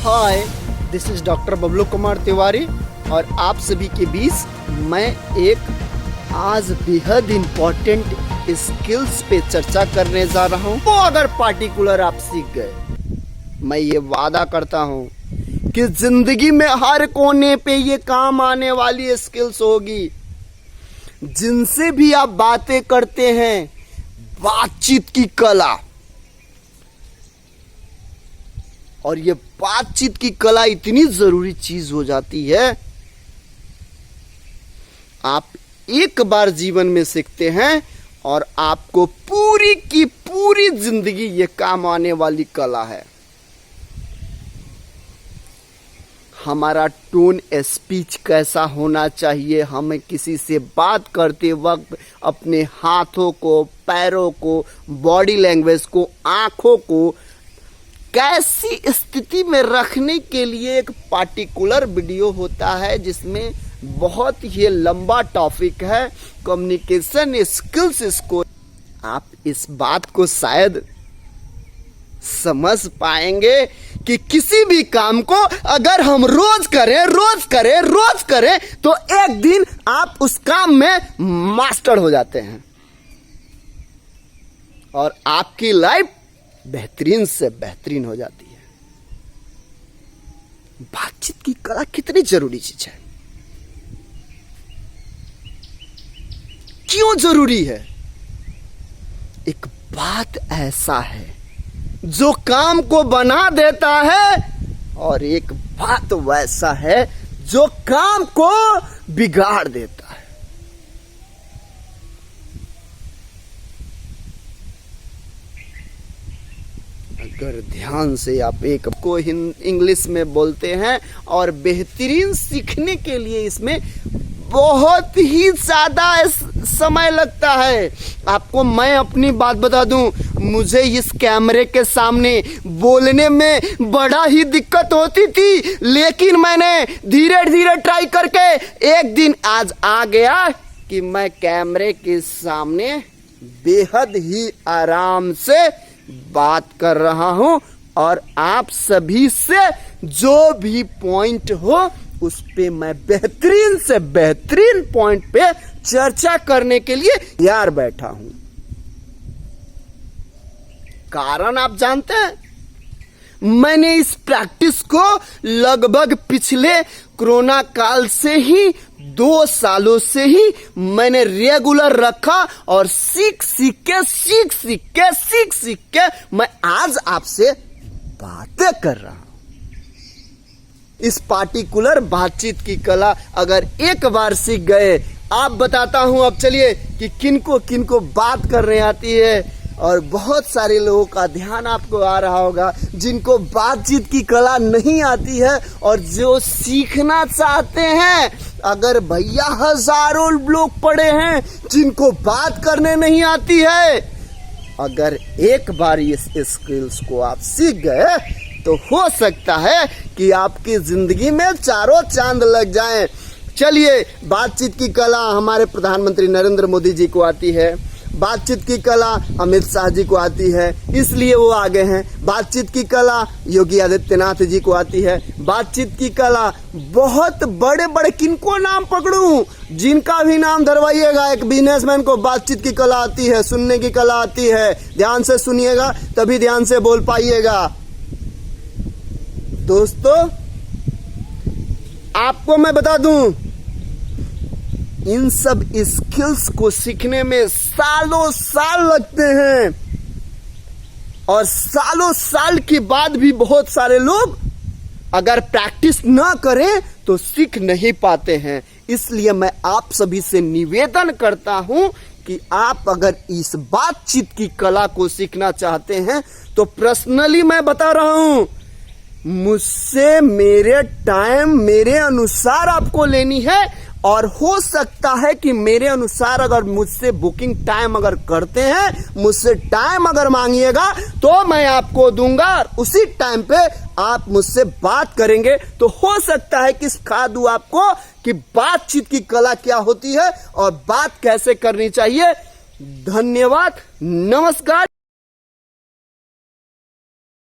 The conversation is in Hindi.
Hi, this is doctor Bablu Kumar Tiwari और आप सभी के बीच मैं एक आज बेहद इम्पोर्टेंट स्किल्स पे चर्चा करने जा रहा हूँ। वो अगर पार्टिकुलर आप सीख गए, मैं ये वादा करता हूँ कि जिंदगी में हर कोने पे ये काम आने वाली स्किल्स होगी। जिनसे भी आप बातें करते हैं, बातचीत की कला, और ये बातचीत की कला इतनी जरूरी चीज हो जाती है। आप एक बार जीवन में सीखते हैं और आपको पूरी की पूरी जिंदगी ये काम आने वाली कला है। हमारा टोन स्पीच कैसा होना चाहिए, हमें किसी से बात करते वक्त अपने हाथों को, पैरों को, बॉडी लैंग्वेज को, आंखों को कैसी स्थिति में रखने के लिए एक पार्टिकुलर वीडियो होता है, जिसमें बहुत ही लंबा टॉपिक है कम्युनिकेशन स्किल्स। इसको आप इस बात को शायद समझ पाएंगे कि किसी भी काम को अगर हम रोज करें तो एक दिन आप उस काम में मास्टर हो जाते हैं और आपकी लाइफ बेहतरीन से बेहतरीन हो जाती है। बातचीत की कला कितनी जरूरी चीज है, क्यों जरूरी है? एक बात ऐसा है जो काम को बना देता है और एक बात वैसा है जो काम को बिगाड़ देता है। अगर ध्यान से आप एक को इंग्लिश में बोलते हैं और बेहतरीन सीखने के लिए इसमें बहुत ही ज्यादा समय लगता है। आपको मैं अपनी बात बता दूं, मुझे इस कैमरे के सामने बोलने में बड़ा ही दिक्कत होती थी, लेकिन मैंने धीरे धीरे ट्राई करके एक दिन आज आ गया कि मैं कैमरे के सामने बेहद ही आराम से बात कर रहा हूं और आप सभी से जो भी पॉइंट हो उस पे मैं बेहतरीन से बेहतरीन पॉइंट पे चर्चा करने के लिए तैयार बैठा हूं। कारण आप जानते हैं, मैंने इस प्रैक्टिस को लगभग पिछले कोरोना काल से ही 2 सालों से ही मैंने रेगुलर रखा और सीख सीख के मैं आज आपसे बातें कर रहा हूं। इस पार्टिकुलर बातचीत की कला अगर एक बार सीख गए, आप बताता हूं अब चलिए कि किनको किनको बात करने आती है। और बहुत सारे लोगों का ध्यान आपको आ रहा होगा जिनको बातचीत की कला नहीं आती है और जो सीखना चाहते हैं। अगर भैया हजारों लोग पड़े हैं जिनको बात करने नहीं आती है, अगर एक बार इस स्किल्स को आप सीख गए तो हो सकता है कि आपकी जिंदगी में चारों चांद लग जाएं। चलिए, बातचीत की कला हमारे प्रधानमंत्री नरेंद्र मोदी जी को आती है, बातचीत की कला अमित शाह जी को आती है, इसलिए वो आगे हैं। बातचीत की कला योगी आदित्यनाथ जी को आती है। बातचीत की कला बहुत बड़े बड़े, किनको नाम पकड़ूं, जिनका भी नाम धरवाइएगा। एक बिजनेसमैन को बातचीत की कला आती है, सुनने की कला आती है। ध्यान से सुनिएगा तभी ध्यान से बोल पाइएगा। दोस्तों, आपको मैं बता दूं, इन सब स्किल्स को सीखने में सालों साल लगते हैं और सालों साल के बाद भी बहुत सारे लोग अगर प्रैक्टिस ना करें तो सीख नहीं पाते हैं। इसलिए मैं आप सभी से निवेदन करता हूं कि आप अगर इस बातचीत की कला को सीखना चाहते हैं तो पर्सनली मैं बता रहा हूं, मुझसे मेरे टाइम मेरे अनुसार आपको लेनी है। और हो सकता है कि मेरे अनुसार अगर मुझसे बुकिंग टाइम अगर करते हैं, मुझसे टाइम अगर मांगिएगा तो मैं आपको दूंगा। उसी टाइम पे आप मुझसे बात करेंगे तो हो सकता है कि सिखा दूं आपको कि बातचीत की कला क्या होती है और बात कैसे करनी चाहिए। धन्यवाद, नमस्कार।